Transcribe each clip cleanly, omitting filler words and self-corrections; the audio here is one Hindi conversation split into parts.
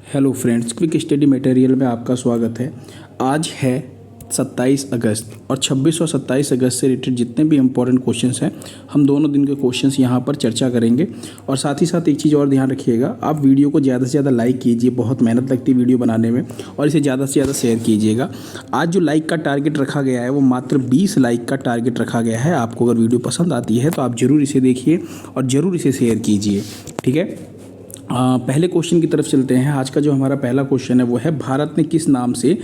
Hello friends, quick study material में आपका स्वागत है। आज है 27 अगस्त और 26 और 27 अगस्त से रिलेटेड जितने भी इंपॉर्टेंट क्वेश्चंस हैं हम दोनों दिन के क्वेश्चंस यहाँ पर चर्चा करेंगे। और साथ ही साथ एक चीज़ और ध्यान रखिएगा, आप वीडियो को ज़्यादा से ज़्यादा लाइक कीजिए, बहुत मेहनत लगती है वीडियो बनाने में, और इसे ज़्यादा से ज़्यादा शेयर कीजिएगा। आज जो लाइक का टारगेट रखा गया है वो मात्र 20 लाइक का टारगेट रखा गया है। आपको अगर वीडियो पसंद आती है तो आप ज़रूर इसे देखिए और ज़रूर इसे शेयर कीजिए, ठीक है। पहले क्वेश्चन की तरफ चलते हैं। आज का जो हमारा पहला क्वेश्चन है वो है, भारत ने किस नाम से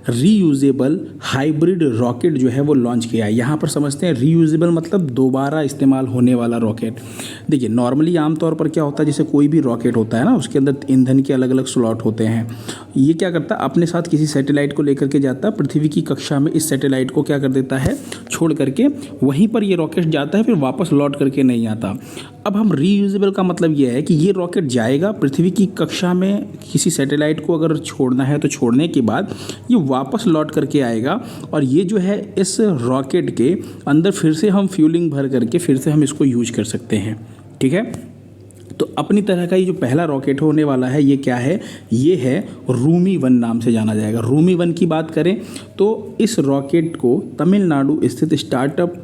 रीयूजेबल हाइब्रिड रॉकेट जो है वो लॉन्च किया है। यहाँ पर समझते हैं रीयूजेबल मतलब दोबारा इस्तेमाल होने वाला रॉकेट। देखिए नॉर्मली आमतौर पर क्या होता है, जैसे कोई भी रॉकेट होता है ना, उसके अंदर ईंधन के अलग अलग स्लॉट होते हैं। ये क्या करता है, अपने साथ किसी सैटेलाइट को लेकर के जाता है, पृथ्वी की कक्षा में इस सैटेलाइट को क्या कर देता है, छोड़ करके वहीं पर ये रॉकेट जाता है, फिर वापस लौट करके नहीं आता। अब हम रीयूजेबल का मतलब ये है कि ये रॉकेट जाएगा पृथ्वी की कक्षा में, किसी सैटेलाइट को अगर छोड़ना है तो छोड़ने के बाद ये वापस लौट करके आएगा, और ये जो है इस रॉकेट के अंदर फिर से हम फ्यूलिंग भर करके फिर से हम इसको यूज कर सकते हैं, ठीक है। तो अपनी तरह का ये जो पहला रॉकेट होने वाला है ये क्या है, ये है रूमी 1 नाम से जाना जाएगा। रूमी 1 की बात करें तो इस रॉकेट को तमिलनाडु स्थित स्टार्टअप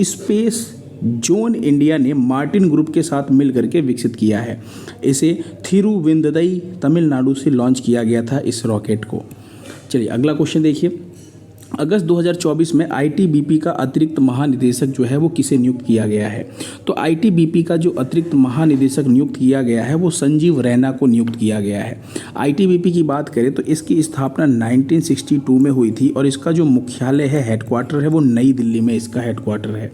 स्पेस जोन इंडिया ने मार्टिन ग्रुप के साथ मिल करके विकसित किया है। इसे थिरुविंददई तमिलनाडु से लॉन्च किया गया था इस रॉकेट को। चलिए अगला क्वेश्चन देखिए। अगस्त 2024 में आईटीबीपी का अतिरिक्त महानिदेशक जो है वो किसे नियुक्त किया गया है। तो आईटीबीपी का जो अतिरिक्त महानिदेशक नियुक्त किया गया है वो संजीव रैना को नियुक्त किया गया है। आईटीबीपी की बात करें तो इसकी स्थापना 1962 में हुई थी और इसका जो मुख्यालय है, हेडक्वार्टर है, वो नई दिल्ली में इसका हेडक्वार्टर है।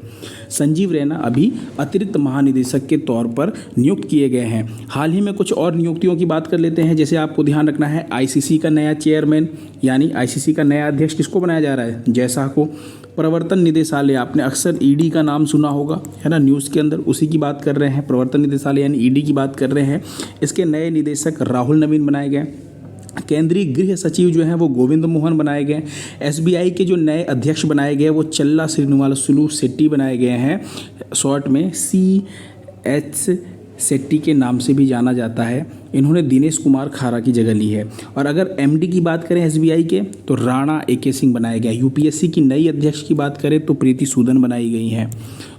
संजीव रैना अभी अतिरिक्त महानिदेशक के तौर पर नियुक्त किए गए हैं। हाल ही में कुछ और नियुक्तियों की बात कर लेते हैं। जैसे आपको ध्यान रखना है, आईसीसी का नया चेयरमैन यानी आईसीसी का नया अध्यक्ष किसको बनाया जा रहा है, जय शाह को। प्रवर्तन निदेशालय, आपने अक्सर ईडी का नाम सुना होगा, है ना, न्यूज़ के अंदर, उसी की बात कर रहे हैं। प्रवर्तन निदेशालय यानी ईडी की बात कर रहे हैं। इसके नए निदेशक राहुल नवीन बनाए गए। केंद्रीय गृह सचिव जो हैं वो गोविंद मोहन बनाए गए। एसबीआई के जो नए अध्यक्ष बनाए गए वो चल्ला श्रीनिवासुलु शेट्टी बनाए गए हैं, शॉर्ट में CH शेट्टी के नाम से भी जाना जाता है। इन्होंने दिनेश कुमार खारा की जगह ली है। और अगर एमडी की बात करें एसबीआई के तो राणा AK सिंह बनाया गया। यूपीएससी की नई अध्यक्ष की बात करें तो प्रीति सूदन बनाई गई हैं।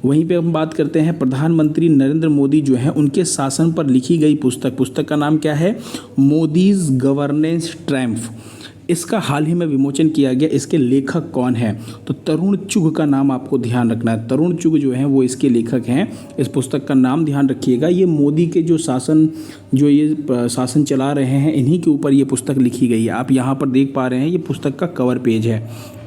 वहीं पे हम बात करते हैं प्रधानमंत्री नरेंद्र मोदी जो है उनके शासन पर लिखी गई पुस्तक का नाम क्या है, मोदीज गवर्नेंस ट्रैम्फ। इसका हाल ही में विमोचन किया गया। इसके लेखक कौन है, तो तरुण चुघ का नाम आपको ध्यान रखना है। तरुण चुघ जो है वो इसके लेखक हैं। इस पुस्तक का नाम ध्यान रखिएगा। ये मोदी के जो शासन चला रहे हैं इन्हीं के ऊपर ये पुस्तक लिखी गई है। आप यहाँ पर देख पा रहे हैं, ये पुस्तक का कवर पेज है।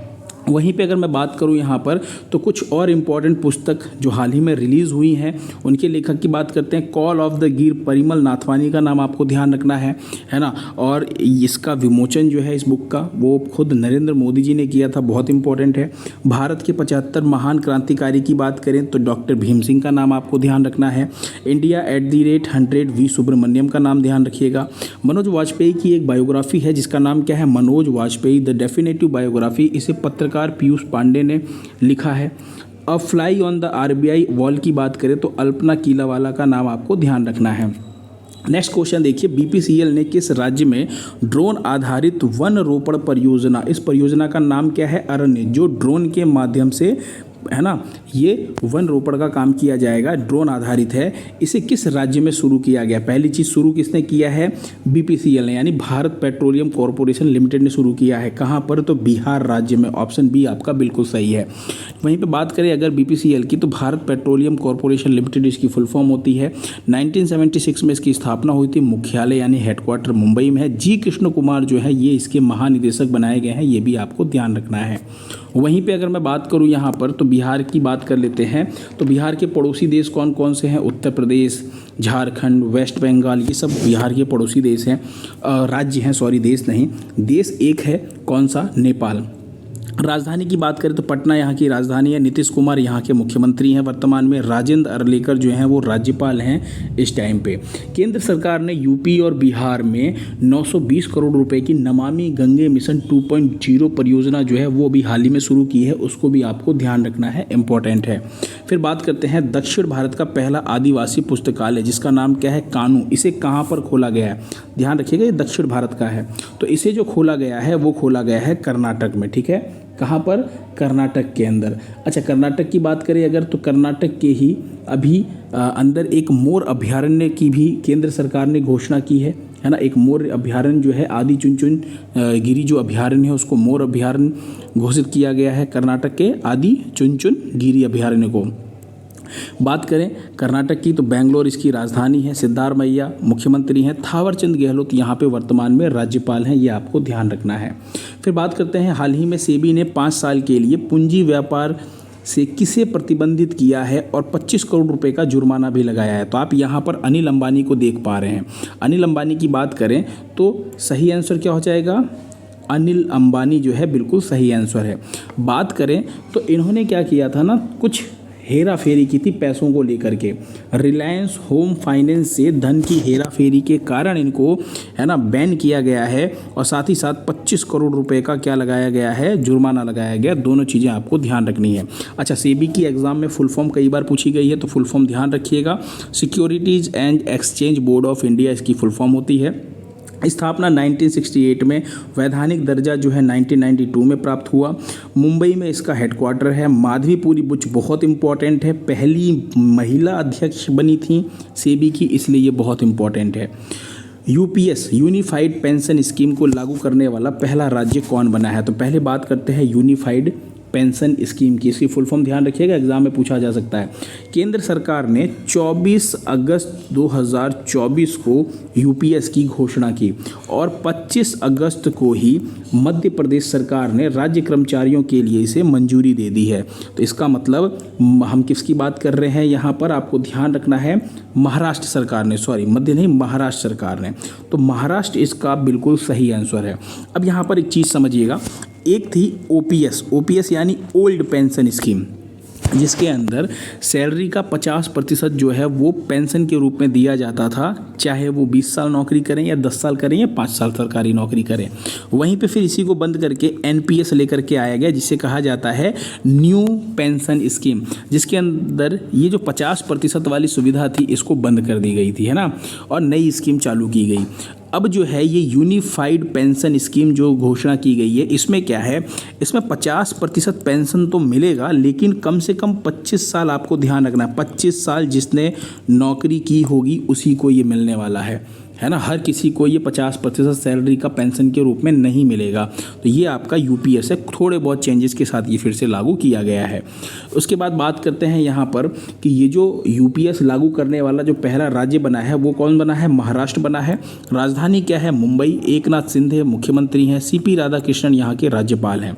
वहीं पे अगर मैं बात करूं यहाँ पर तो कुछ और इम्पॉर्टेंट पुस्तक जो हाल ही में रिलीज़ हुई हैं उनके लेखक की बात करते हैं। कॉल ऑफ द गिर, परिमल नाथवानी का नाम आपको ध्यान रखना है ना। और इसका विमोचन जो है इस बुक का वो खुद नरेंद्र मोदी जी ने किया था, बहुत इंपॉर्टेंट है। भारत के 75 महान क्रांतिकारी की बात करें तो डॉक्टर भीम सिंह का नाम आपको ध्यान रखना है। इंडिया @100 वी सुब्रमण्यम का नाम ध्यान रखिएगा। मनोज वाजपेयी की एक बायोग्राफी है जिसका नाम क्या है, Manoj Vajpayee the definitive biography. इसे पत्रकार पीयूष पांडे ने लिखा है। अ fly on the RBI wall की बात करें तो अल्पना कीलावाला का नाम आपको ध्यान रखना है। नेक्स्ट क्वेश्चन देखिए, BPCL ने किस राज्य में ड्रोन आधारित वन रोपण परियोजना, इस परियोजना का नाम क्या है, अरण्य, जो ड्रोन के माध्यम से, है ना, ये वन रोपण का काम किया जाएगा, ड्रोन आधारित है। इसे किस राज्य में शुरू किया गया। पहली चीज़ शुरू किसने किया है, BPCL ने यानी भारत पेट्रोलियम कॉरपोरेशन लिमिटेड ने शुरू किया है। कहाँ पर, तो बिहार राज्य में। ऑप्शन बी आपका बिल्कुल सही है। वहीं पे बात करें अगर BPCL की तो भारत पेट्रोलियम कॉरपोरेशन लिमिटेड इसकी फुल फॉर्म होती है। 1976 में इसकी स्थापना हुई थी। मुख्यालय यानी हेडक्वार्टर मुंबई में है। जी कृष्ण कुमार जो है ये इसके महानिदेशक बनाए गए हैं, ये भी आपको ध्यान रखना है। वहीं पे अगर मैं बात करूं यहाँ पर तो बिहार की बात कर लेते हैं। तो बिहार के पड़ोसी देश कौन कौन से हैं, उत्तर प्रदेश, झारखंड, वेस्ट बंगाल, ये सब बिहार के पड़ोसी देश हैं, राज्य हैं, सॉरी देश नहीं। देश एक है, कौन सा, नेपाल। राजधानी की बात करें तो पटना यहाँ की राजधानी है। नीतीश कुमार यहाँ के मुख्यमंत्री हैं वर्तमान में। राजेंद्र अरलेकर जो हैं वो राज्यपाल हैं इस टाइम पे। केंद्र सरकार ने यूपी और बिहार में 920 करोड़ रुपए की नमामि गंगे मिशन 2.0 परियोजना जो है वो भी हाल ही में शुरू की है, उसको भी आपको ध्यान रखना है, इंपॉर्टेंट है। फिर बात करते हैं दक्षिण भारत का पहला आदिवासी पुस्तकालय जिसका नाम क्या है, कानू। इसे कहाँ पर खोला गया है, ध्यान रखिएगा, ये दक्षिण भारत का है। तो इसे जो खोला गया है वो खोला गया है कर्नाटक में, ठीक है। कहाँ पर, कर्नाटक के अंदर। अच्छा, कर्नाटक की बात करें अगर तो कर्नाटक के ही अभी अंदर एक मोर अभयारण्य की भी केंद्र सरकार ने घोषणा की है ना। एक मोर अभयारण्य जो है आदि चुनचुन गिरी जो अभयारण्य है उसको मोर अभयारण्य घोषित किया गया है, कर्नाटक के आदि चुनचुन गिरी अभयारण्य को। बात करें कर्नाटक की तो बेंगलोर इसकी राजधानी है। सिद्धारमैया मुख्यमंत्री हैं। थावरचंद गहलोत यहाँ पे वर्तमान में राज्यपाल हैं, ये आपको ध्यान रखना है। फिर बात करते हैं हाल ही में सेबी ने 5 साल के लिए पूंजी व्यापार से किसे प्रतिबंधित किया है और 25 करोड़ रुपए का जुर्माना भी लगाया है। तो आप यहाँ पर अनिल अंबानी को देख पा रहे हैं। अनिल अंबानी की बात करें तो सही आंसर क्या हो जाएगा, अनिल अंबानी जो है बिल्कुल सही आंसर है। बात करें तो इन्होंने क्या किया था ना, कुछ हेरा फेरी की थी पैसों को लेकर के। रिलायंस होम फाइनेंस से धन की हेरा फेरी के कारण इनको है ना बैन किया गया है और साथ ही साथ 25 करोड़ रुपए का क्या लगाया गया है, जुर्माना लगाया गया। दोनों चीज़ें आपको ध्यान रखनी है। अच्छा, सेबी की एग्जाम में फुल फॉर्म कई बार पूछी गई है तो फुल फॉर्म ध्यान रखिएगा। Securities and exchange board of India इसकी फुल फॉर्म होती है। स्थापना 1968 में, वैधानिक दर्जा जो है 1992 में प्राप्त हुआ। मुंबई में इसका हेडक्वार्टर है। माधवीपुरी बुच बहुत इंपॉर्टेंट है, पहली महिला अध्यक्ष बनी थी सेबी की, इसलिए ये बहुत इंपॉर्टेंट है। यूपीएस यूनिफाइड पेंशन स्कीम को लागू करने वाला पहला राज्य कौन बना है। तो पहले बात करते हैं यूनिफाइड पेंशन स्कीम की, इसकी फुल फॉर्म ध्यान रखिएगा, एग्जाम में पूछा जा सकता है। केंद्र सरकार ने 24 अगस्त 2024 को यूपीएस की घोषणा की और 25 अगस्त को ही मध्य प्रदेश सरकार ने राज्य कर्मचारियों के लिए इसे मंजूरी दे दी है। तो इसका मतलब हम किसकी बात कर रहे हैं यहाँ पर, आपको ध्यान रखना है, महाराष्ट्र सरकार ने, सॉरी मध्य नहीं, महाराष्ट्र सरकार ने। तो महाराष्ट्र इसका बिल्कुल सही आंसर है। अब यहाँ पर एक चीज़ समझिएगा, एक थी ओपीएस यानी ओल्ड पेंशन स्कीम, जिसके अंदर सैलरी का 50% जो है वो पेंशन के रूप में दिया जाता था, चाहे वो 20 साल नौकरी करें या 10 साल करें या 5 साल सरकारी नौकरी करें। वहीं पे फिर इसी को बंद करके एनपीएस लेकर के आया गया, जिसे कहा जाता है न्यू पेंशन स्कीम, जिसके अंदर ये जो 50% वाली सुविधा थी इसको बंद कर दी गई थी, है ना, और नई स्कीम चालू की गई। अब जो है ये यूनिफाइड पेंशन स्कीम जो घोषणा की गई है, इसमें क्या है, इसमें 50% पेंशन तो मिलेगा, लेकिन कम से कम 25 साल आपको ध्यान रखना है, 25 साल जिसने नौकरी की होगी उसी को ये मिलने वाला है ना। हर किसी को ये 50% सैलरी का पेंशन के रूप में नहीं मिलेगा। तो ये आपका यूपीएस है, थोड़े बहुत चेंजेस के साथ ये फिर से लागू किया गया है। उसके बाद बात करते हैं यहाँ पर कि ये जो यूपीएस लागू करने वाला जो पहला राज्य बना है वो कौन बना है, महाराष्ट्र बना है। राजधानी क्या है, मुंबई। एकनाथ शिंदे मुख्यमंत्री हैं। सीपी राधाकृष्णन यहाँ के राज्यपाल हैं।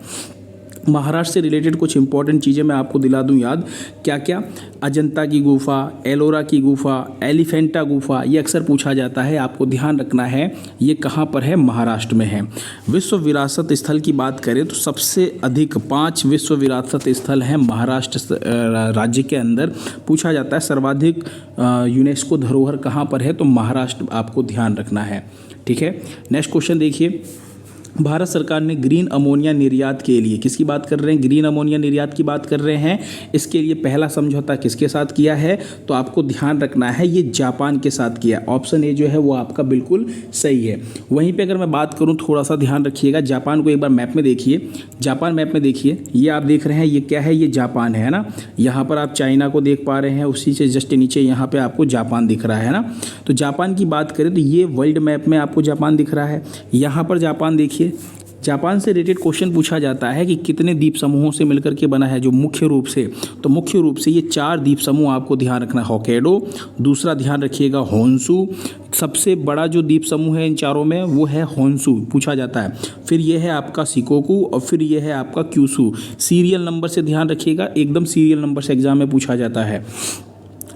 महाराष्ट्र से रिलेटेड कुछ इंपॉर्टेंट चीज़ें मैं आपको दिला दूं याद, क्या क्या, अजंता की गुफा, एलोरा की गुफा, एलिफेंटा गुफा, ये अक्सर पूछा जाता है, आपको ध्यान रखना है ये कहाँ पर है, महाराष्ट्र में है। विश्व विरासत स्थल की बात करें तो सबसे अधिक 5 विश्व विरासत स्थल हैं महाराष्ट्र राज्य के अंदर। पूछा जाता है सर्वाधिक यूनेस्को धरोहर कहाँ पर है, तो महाराष्ट्र आपको ध्यान रखना है, ठीक है। नेक्स्ट क्वेश्चन देखिए, भारत सरकार ने ग्रीन अमोनिया निर्यात के लिए, किसकी बात कर रहे हैं, ग्रीन अमोनिया निर्यात की बात कर रहे हैं। इसके लिए पहला समझौता किसके साथ किया है, तो आपको ध्यान रखना है ये जापान के साथ किया। ऑप्शन ए जो है वो आपका बिल्कुल सही है। वहीं पे अगर मैं बात करूं, थोड़ा सा ध्यान रखिएगा, जापान को एक बार मैप में देखिए, जापान मैप में देखिए, ये आप देख रहे हैं ये क्या है, ये जापान है ना। यहाँ पर आप चाइना को देख पा रहे हैं, उसी से जस्ट नीचे यहाँ पे आपको जापान दिख रहा है ना। तो जापान की बात करें तो ये वर्ल्ड मैप में आपको जापान दिख रहा है। यहाँ पर जापान देखिए, जापान से रिलेटेड क्वेश्चन पूछा जाता है कि कितने द्वीप समूहों से मिलकर के बना है जो मुख्य रूप से, तो मुख्य रूप से ये 4 द्वीप समूह आपको ध्यान रखना है। होक्काइडो, दूसरा ध्यान रखिएगा होन्शु, सबसे बड़ा जो द्वीप समूह है इन चारों में वो है होन्शु, पूछा जाता है। फिर ये है आपका शिकोकू और फिर ये है आपका क्यूशु। सीरियल नंबर से ध्यान रखिएगा, एकदम सीरियल नंबर से एग्जाम में पूछा जाता है।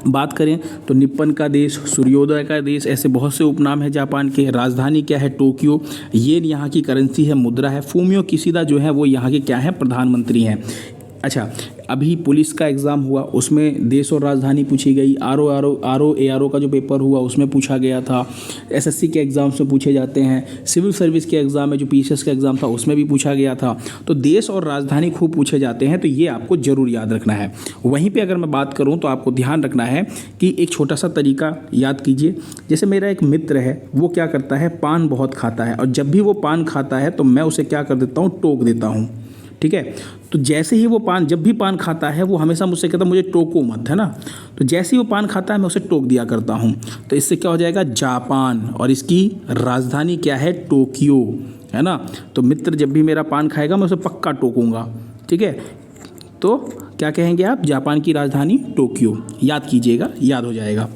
बात करें तो निप्पन का देश, सूर्योदय का देश, ऐसे बहुत से उपनाम है जापान के। राजधानी क्या है? टोक्यो। येन यहाँ की करेंसी है, मुद्रा है। फूमियो किशिदा जो है वो यहाँ के क्या है? प्रधानमंत्री हैं। अच्छा, अभी पुलिस का एग्ज़ाम हुआ, उसमें देश और राजधानी पूछी गई। आर ओ का जो पेपर हुआ उसमें पूछा गया था। एसएससी के एग्ज़ाम से पूछे जाते हैं। सिविल सर्विस के एग्ज़ाम में जो पीसीएस का एग्ज़ाम था उसमें भी पूछा गया था। तो देश और राजधानी खूब पूछे जाते हैं, तो ये आपको ज़रूर याद रखना है। वहीं पर अगर मैं बात करूँ तो आपको ध्यान रखना है कि एक छोटा सा तरीका याद कीजिए। जैसे मेरा एक मित्र है, वो क्या करता है? पान बहुत खाता है, और जब भी वो पान खाता है तो मैं उसे क्या कर देता हूँ? टोक देता हूँ। ठीक है, तो जैसे ही वो जब भी पान खाता है वो हमेशा मुझसे कहता है मुझे टोको मत, है ना। तो जैसे ही वो पान खाता है मैं उसे टोक दिया करता हूँ। तो इससे क्या हो जाएगा? जापान, और इसकी राजधानी क्या है? टोक्यो, है ना। तो मित्र जब भी मेरा पान खाएगा मैं उसे पक्का टोकूंगा। ठीक है, तो क्या कहेंगे आप? जापान की राजधानी टोक्यो। याद कीजिएगा, याद हो जाएगा।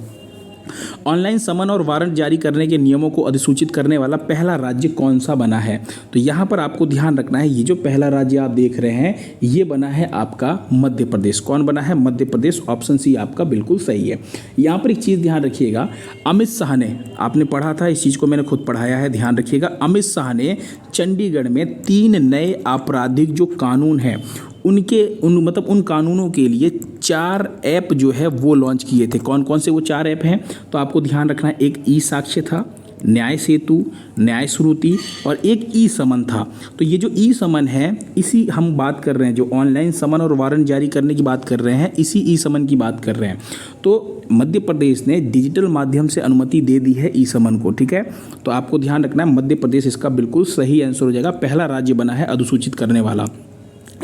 ऑनलाइन समन और वारंट जारी करने के नियमों को अधिसूचित करने वाला पहला राज्य कौन सा बना है? तो यहाँ पर आपको ध्यान रखना है, ये जो पहला राज्य आप देख रहे हैं ये बना है आपका मध्य प्रदेश। कौन बना है? मध्य प्रदेश। ऑप्शन सी आपका बिल्कुल सही है। यहाँ पर एक चीज़ ध्यान रखिएगा, अमित शाह ने, आपने पढ़ा था इस चीज़ को, मैंने खुद पढ़ाया है, ध्यान रखिएगा। अमित शाह ने चंडीगढ़ में 3 नए आपराधिक जो कानून हैं उन कानूनों के लिए 4 ऐप जो है वो लॉन्च किए थे। कौन कौन से वो 4 ऐप हैं? तो आपको ध्यान रखना है, एक ई साक्ष्य था, न्याय सेतु, न्याय श्रुति और एक ई समन था। तो ये जो ई समन है, इसी हम बात कर रहे हैं, जो ऑनलाइन समन और वारंट जारी करने की बात कर रहे हैं, इसी ई समन की बात कर रहे हैं। तो मध्य प्रदेश ने डिजिटल माध्यम से अनुमति दे दी है ई समन को। ठीक है, तो आपको ध्यान रखना है, मध्य प्रदेश इसका बिल्कुल सही आंसर हो जाएगा। पहला राज्य बना है अधिसूचित करने वाला।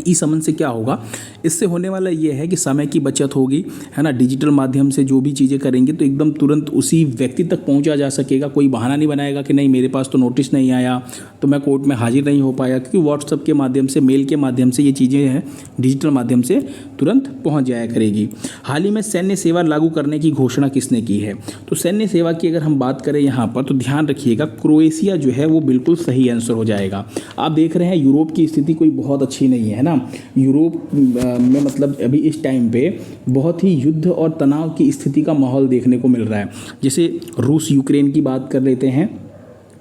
ई समन से क्या होगा? इससे होने वाला ये है कि समय की बचत होगी, है ना। डिजिटल माध्यम से जो भी चीज़ें करेंगे तो एकदम तुरंत उसी व्यक्ति तक पहुंचा जा सकेगा। कोई बहाना नहीं बनाएगा कि नहीं मेरे पास तो नोटिस नहीं आया तो मैं कोर्ट में हाजिर नहीं हो पाया, क्योंकि व्हाट्सएप के माध्यम से, मेल के माध्यम से ये चीज़ें हैं डिजिटल माध्यम से तुरंत पहुँच जाया करेगी। हाल ही में सैन्य सेवा लागू करने की घोषणा किसने की है? तो सैन्य सेवा की अगर हम बात करें यहाँ पर तो ध्यान रखिएगा, क्रोएशिया जो है वो बिल्कुल सही आंसर हो जाएगा। आप देख रहे हैं यूरोप की स्थिति कोई बहुत अच्छी नहीं है ना। यूरोप में मतलब अभी इस टाइम पे बहुत ही युद्ध और तनाव की स्थिति का माहौल देखने को मिल रहा है। जैसे रूस यूक्रेन की बात कर लेते हैं,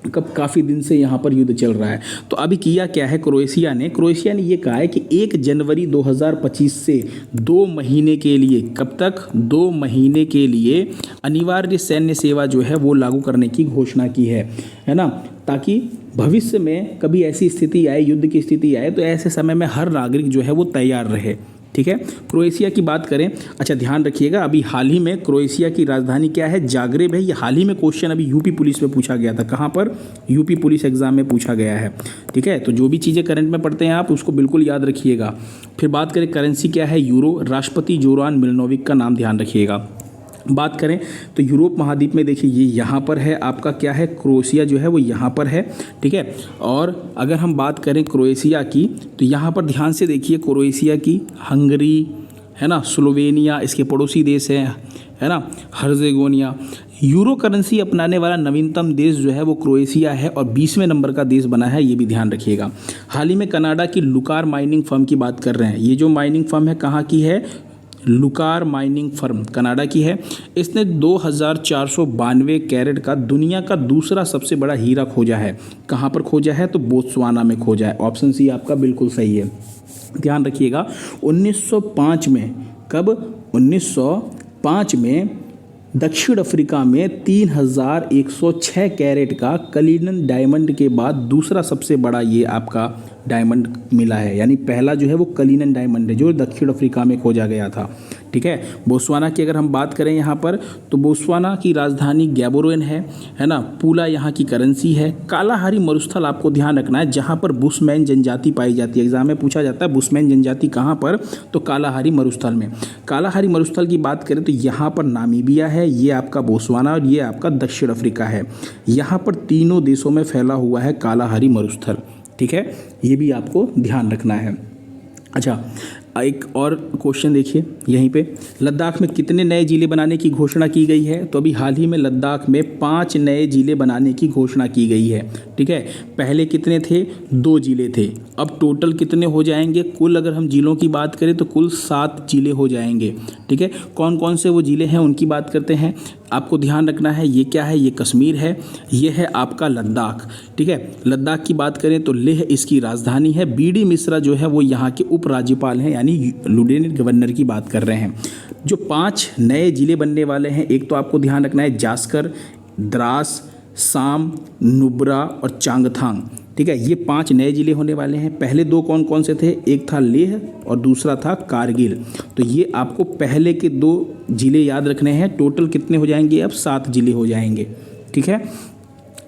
काफ़ी दिन से यहाँ पर युद्ध चल रहा है। तो अभी किया क्या है क्रोएशिया ने ये कहा है कि 1 जनवरी 2025 से 2 महीने के लिए, कब तक? 2 महीने के लिए अनिवार्य सैन्य सेवा जो है वो लागू करने की घोषणा की है ना, ताकि भविष्य में कभी ऐसी स्थिति आए, युद्ध की स्थिति आए, तो ऐसे समय में हर नागरिक जो है वो तैयार रहे। ठीक है, क्रोएशिया की बात करें, अच्छा ध्यान रखिएगा, अभी हाल ही में क्रोएशिया की राजधानी क्या है? जाग्रेब है। ये हाल ही में क्वेश्चन अभी यूपी पुलिस में पूछा गया था। कहाँ पर? यूपी पुलिस एग्जाम में पूछा गया है। ठीक है, तो जो भी चीज़ें करंट में पढ़ते हैं आप उसको बिल्कुल याद रखिएगा। फिर बात करें करेंसी क्या है? यूरो। राष्ट्रपति जोरान मिलनोविक का नाम ध्यान रखिएगा। बात करें तो यूरोप महाद्वीप में देखिए ये यहाँ पर है आपका क्या है? क्रोएशिया जो है वो यहाँ पर है। ठीक है, और अगर हम बात करें क्रोएशिया की तो यहाँ पर ध्यान से देखिए, क्रोएशिया की हंगरी, है ना, स्लोवेनिया इसके पड़ोसी देश है ना, हर्जेगोनिया। यूरो करेंसी अपनाने वाला नवीनतम देश जो है वो क्रोएशिया है और 20वें नंबर का देश बना है, ये भी ध्यान रखिएगा। हाल ही में कनाडा की लुकार माइनिंग फर्म की बात कर रहे हैं। ये जो माइनिंग फर्म है कहाँ की है? लुकार माइनिंग फर्म कनाडा की है। इसने 2492 कैरेट का दुनिया का दूसरा सबसे बड़ा हीरा खोजा है। कहाँ पर खोजा है? तो बोत्सवाना में खोजा है। ऑप्शन सी आपका बिल्कुल सही है। ध्यान रखिएगा 1905 में, कब? 1905 में दक्षिण अफ्रीका में 3106 कैरेट का कलिनन डायमंड के बाद दूसरा सबसे बड़ा ये आपका डायमंड मिला है। यानी पहला जो है वो कलिनन डायमंड है जो दक्षिण अफ्रीका में खोजा गया था। ठीक है, बोत्सवाना की अगर हम बात करें यहाँ पर तो बोत्सवाना की राजधानी गैबोरेन है ना। पूला यहाँ की करेंसी है। कालाहारी मरुस्थल आपको ध्यान रखना है जहाँ पर बुशमैन जनजाति पाई जाती है। एग्जाम में पूछा जाता है बुशमैन जनजाति कहाँ पर? तो कालाहारी मरुस्थल में। कालाहारी मरुस्थल की बात करें तो यहाँ पर नामीबिया है, ये आपका बोत्सवाना और ये आपका दक्षिण अफ्रीका है। यहाँ पर तीनों देशों में फैला हुआ है कालाहारी मरुस्थल। ठीक है, ये भी आपको ध्यान रखना है। अच्छा, एक और क्वेश्चन देखिए यहीं पे, लद्दाख में कितने नए जिले बनाने की घोषणा की गई है? तो अभी हाल ही में लद्दाख में 5 नए जिले बनाने की घोषणा की गई है। ठीक है, पहले कितने थे? 2 जिले थे। अब टोटल कितने हो जाएंगे? कुल अगर हम जिलों की बात करें तो कुल 7 जिले हो जाएंगे। ठीक है, कौन कौन से वो जिले हैं उनकी बात करते हैं। आपको ध्यान रखना है, ये क्या है? ये कश्मीर है, ये है आपका लद्दाख। ठीक है, लद्दाख की बात करें तो लेह इसकी राजधानी है। बीडी मिश्रा जो है वो यहाँ के उपराज्यपाल हैं, यानी लेफ्टिनेंट गवर्नर की बात कर रहे हैं। जो 5 नए जिले बनने वाले हैं, एक तो आपको ध्यान रखना है जास्कर, द्रास, साम, नुब्रा और चांगथांग। ठीक है, ये 5 नए जिले होने वाले हैं। पहले 2 कौन कौन से थे? एक था लेह और दूसरा था कारगिल। तो ये आपको पहले के 2 जिले याद रखने हैं। टोटल कितने हो जाएंगे? अब 7 जिले हो जाएंगे। ठीक है,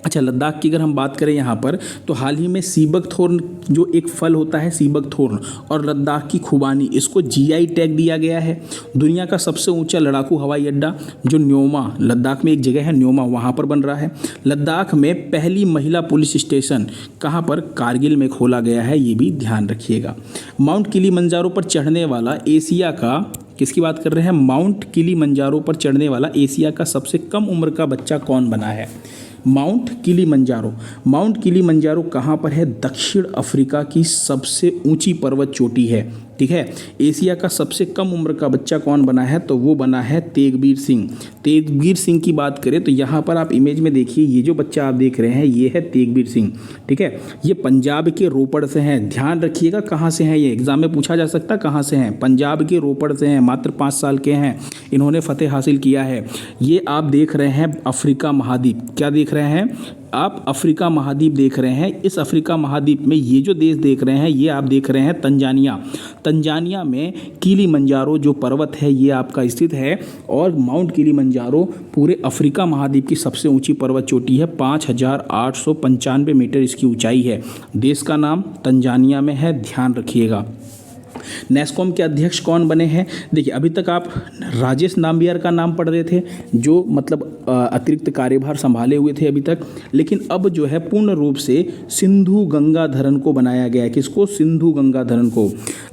अच्छा, लद्दाख की अगर हम बात करें यहाँ पर, तो हाल ही में सीबकथोर्न जो एक फल होता है, सीबकथोर्न और लद्दाख की खुबानी, इसको जीआई टैग दिया गया है। दुनिया का सबसे ऊंचा लड़ाकू हवाई अड्डा जो न्योमा, लद्दाख में एक जगह है न्योमा, वहाँ पर बन रहा है। लद्दाख में पहली महिला पुलिस स्टेशन कहाँ पर? कारगिल में खोला गया है, ये भी ध्यान रखिएगा। माउंट किलीमंजारो पर चढ़ने वाला एशिया का, किसकी बात कर रहे हैं? माउंट किलीमंजारो पर चढ़ने वाला एशिया का सबसे कम उम्र का बच्चा कौन बना है? Mount Kilimanjaro. माउंट किलीमंजारो कहाँ पर है? दक्षिण अफ्रीका की सबसे ऊंची पर्वत चोटी है। ठीक है, एशिया का सबसे कम उम्र का बच्चा कौन बना है? तो वो बना है तेगबीर सिंह। तेगबीर सिंह की बात करें तो यहाँ पर आप इमेज में देखिए, ये जो बच्चा आप देख रहे हैं ये है तेगबीर सिंह। ठीक है, ये पंजाब के रोपड़ से हैं। ध्यान रखिएगा कहाँ से हैं, ये एग्जाम में पूछा जा सकता है कहाँ से हैं। पंजाब के रोपड़ से हैं, मात्र 5 साल के हैं, इन्होंने फतेह हासिल किया है। ये आप देख रहे हैं अफ्रीका महाद्वीप, क्या देख रहे हैं आप? अफ्रीका महाद्वीप देख रहे हैं। इस अफ्रीका महाद्वीप में ये जो देश देख रहे हैं, ये आप देख रहे हैं तंजानिया। तंजानिया में किलीमंजारो जो पर्वत है ये आपका स्थित है, और माउंट किलीमंजारो पूरे अफ्रीका महाद्वीप की सबसे ऊंची पर्वत चोटी है। 5895 मीटर इसकी ऊंचाई है। देश का नाम तंजानिया में है, ध्यान रखिएगा। नेस्कॉम के अध्यक्ष कौन बने हैं? देखिए, अभी तक आप राजेश नाम्बियार का नाम पढ़ रहे थे, जो मतलब अतिरिक्त कार्यभार संभाले हुए थे अभी तक, लेकिन अब जो है पूर्ण रूप से सिंधु गंगाधरन को बनाया गया है। किसको? सिंधु गंगाधरन को।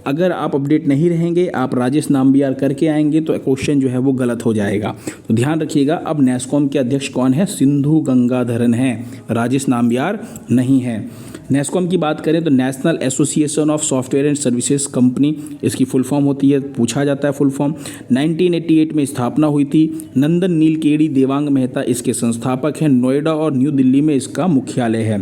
अगर आप अपडेट नहीं रहेंगे, आप राजेश नाम्बियार करके आएंगे तो क्वेश्चन जो है वो गलत हो जाएगा। तो ध्यान रखिएगा, अब नेस्कॉम के अध्यक्ष कौन है? सिंधु गंगाधरन है, राजेश नाम्बियार नहीं है। नेस्कॉम की बात करें तो national association of software and services company, इसकी फुल फॉर्म होती है, पूछा जाता है फुल फॉर्म। 1988 में स्थापना हुई थी। नंदन नीलकेड़ी देवांग मेहता इसके संस्थापक हैं। नोएडा और न्यू दिल्ली में इसका मुख्यालय है।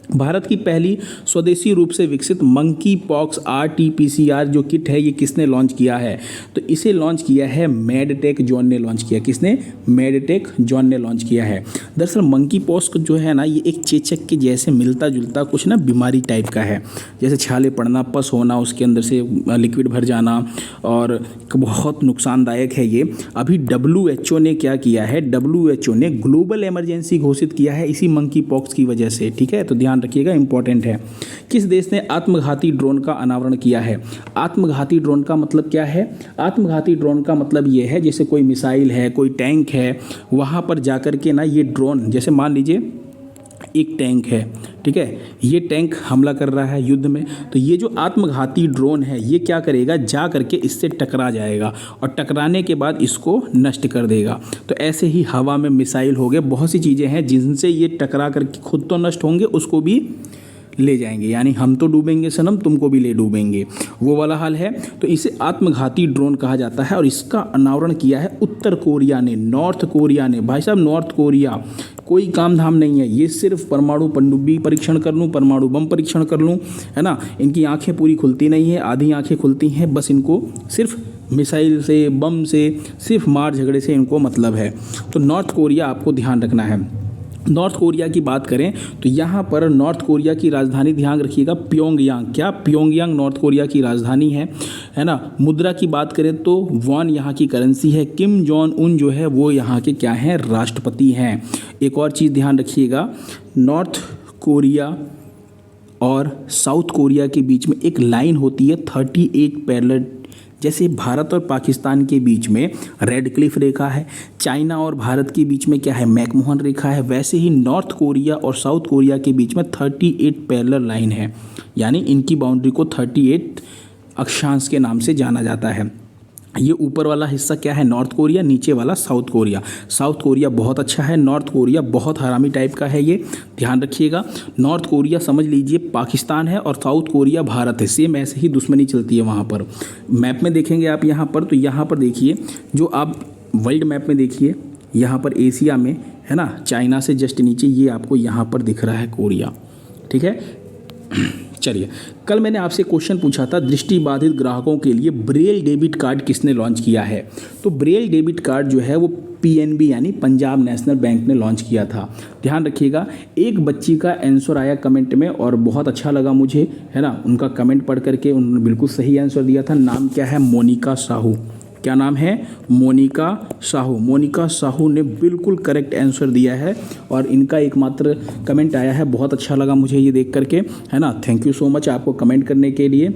भारत की पहली स्वदेशी रूप से विकसित मंकी पॉक्स RT-PCR जो किट है, ये किसने लॉन्च किया है? तो इसे लॉन्च किया है मेडटेक जॉन ने लॉन्च किया। किसने? मेडटेक जॉन ने लॉन्च किया है। दरअसल मंकी पॉक्स जो है ना, ये एक चेचक के जैसे मिलता जुलता कुछ ना बीमारी टाइप का है, जैसे छाले पड़ना, पस होना, उसके अंदर से लिक्विड भर जाना, और बहुत नुकसानदायक है ये। अभी WHO ने क्या किया है? WHO ने ग्लोबल इमरजेंसी घोषित किया है इसी मंकी पॉक्स की वजह से। ठीक है, तो ध्यान रखिएगा, इंपॉर्टेंट है। किस देश ने आत्मघाती ड्रोन का अनावरण किया है? आत्मघाती ड्रोन का मतलब क्या है? आत्मघाती ड्रोन का मतलब ये है, जैसे कोई मिसाइल है, कोई टैंक है, वहाँ पर जाकर के ना ये ड्रोन, जैसे मान लीजिए एक टैंक है, ठीक है, ये टैंक हमला कर रहा है युद्ध में, तो ये जो आत्मघाती ड्रोन है ये क्या करेगा? जा करके इससे टकरा जाएगा और टकराने के बाद इसको नष्ट कर देगा। तो ऐसे ही हवा में मिसाइल हो गए, बहुत सी चीज़ें हैं जिनसे ये टकरा करके खुद तो नष्ट होंगे, उसको भी ले जाएंगे, यानी हम तो डूबेंगे सनम, तुमको भी ले डूबेंगे, वो वाला हाल है। तो इसे आत्मघाती ड्रोन कहा जाता है और इसका अनावरण किया है उत्तर कोरिया ने, नॉर्थ कोरिया ने। भाई साहब, नॉर्थ कोरिया कोई काम धाम नहीं है, ये सिर्फ परमाणु पनडुब्बी परीक्षण कर लूँ, परमाणु बम परीक्षण कर लूँ, है ना। इनकी आंखें पूरी खुलती नहीं है, आधी आंखें खुलती हैं, बस इनको सिर्फ मिसाइल से, बम से, सिर्फ मार झगड़े से इनको मतलब है। तो नॉर्थ कोरिया आपको ध्यान रखना है। नॉर्थ कोरिया की बात करें तो यहाँ पर नॉर्थ कोरिया की राजधानी ध्यान रखिएगा प्योंगयांग। क्या? प्योंगयांग नॉर्थ कोरिया की राजधानी है ना। मुद्रा की बात करें तो वॉन यहाँ की करेंसी है। किम जोंग उन जो है वो यहाँ के क्या हैं? राष्ट्रपति हैं। एक और चीज़ ध्यान रखिएगा, नॉर्थ कोरिया और साउथ कोरिया के बीच में एक लाइन होती है 38 पैरेलल। जैसे भारत और पाकिस्तान के बीच में रेड क्लिफ रेखा है, चाइना और भारत के बीच में क्या है? मैकमोहन रेखा है, वैसे ही नॉर्थ कोरिया और साउथ कोरिया के बीच में 38 पैरेलल लाइन है, यानी इनकी बाउंड्री को 38 अक्षांश के नाम से जाना जाता है। ये ऊपर वाला हिस्सा क्या है, नॉर्थ कोरिया, नीचे वाला साउथ कोरिया। साउथ कोरिया बहुत अच्छा है, नॉर्थ कोरिया बहुत हरामी टाइप का है, ये ध्यान रखिएगा। नॉर्थ कोरिया समझ लीजिए पाकिस्तान है और साउथ कोरिया भारत है, सेम ऐसे ही दुश्मनी चलती है वहाँ पर। मैप में देखेंगे आप यहाँ पर, तो यहाँ पर देखिए, जो आप वर्ल्ड मैप में देखिए, यहाँ पर एशिया में है ना, चाइना से जस्ट नीचे ये आपको यहाँ पर दिख रहा है कोरिया, ठीक है। चलिए, कल मैंने आपसे क्वेश्चन पूछा था दृष्टिबाधित ग्राहकों के लिए ब्रेल डेबिट कार्ड किसने लॉन्च किया है। तो ब्रेल डेबिट कार्ड जो है वो पीएनबी यानी पंजाब नेशनल बैंक ने लॉन्च किया था। ध्यान रखिएगा, एक बच्ची का आंसर आया कमेंट में और बहुत अच्छा लगा मुझे, है ना, उनका कमेंट पढ़ करके उन्होंने बिल्कुल सही आंसर दिया था। नाम क्या है, मोनिका साहू। क्या नाम है, मोनिका साहू। मोनिका साहू ने बिल्कुल करेक्ट आंसर दिया है और इनका एकमात्र कमेंट आया है, बहुत अच्छा लगा मुझे ये देख करके, है ना। थैंक यू सो मच आपको कमेंट करने के लिए।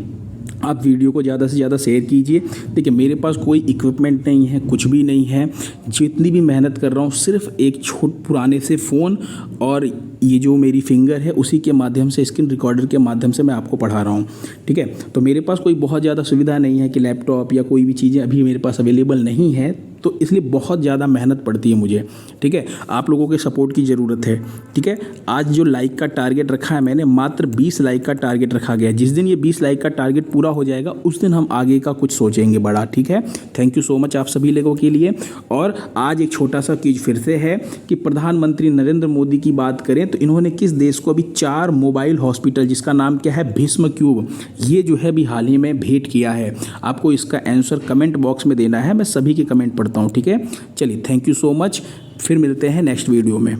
आप वीडियो को ज़्यादा से ज़्यादा शेयर कीजिए। देखिए, मेरे पास कोई इक्विपमेंट नहीं है, कुछ भी नहीं है, जितनी भी मेहनत कर रहा हूँ सिर्फ एक पुराने से फ़ोन और ये जो मेरी फिंगर है उसी के माध्यम से, स्क्रीन रिकॉर्डर के माध्यम से मैं आपको पढ़ा रहा हूँ, ठीक है। तो मेरे पास कोई बहुत ज़्यादा सुविधा नहीं है कि लैपटॉप या कोई भी चीज़ें अभी मेरे पास अवेलेबल नहीं है, तो इसलिए बहुत ज़्यादा मेहनत पड़ती है मुझे, ठीक है। आप लोगों के सपोर्ट की ज़रूरत है, ठीक है। आज जो लाइक का टारगेट रखा है मैंने, मात्र 20 लाइक का टारगेट रखा गया है। जिस दिन ये 20 लाइक का टारगेट पूरा हो जाएगा उस दिन हम आगे का कुछ सोचेंगे बड़ा, ठीक है। थैंक यू सो मच आप सभी लोगों के लिए। और आज एक छोटा सा चीज़ फिर से है कि प्रधानमंत्री नरेंद्र मोदी की बात करें तो इन्होंने किस देश को अभी 4 मोबाइल हॉस्पिटल, जिसका नाम क्या है, भीष्म क्यूब, ये जो है अभी हाल ही में भेंट किया है। आपको इसका आंसर कमेंट बॉक्स में देना है, मैं सभी के कमेंट पढ़ता हूँ, ठीक है। चलिए, थैंक यू सो मच, फिर मिलते हैं नेक्स्ट वीडियो में।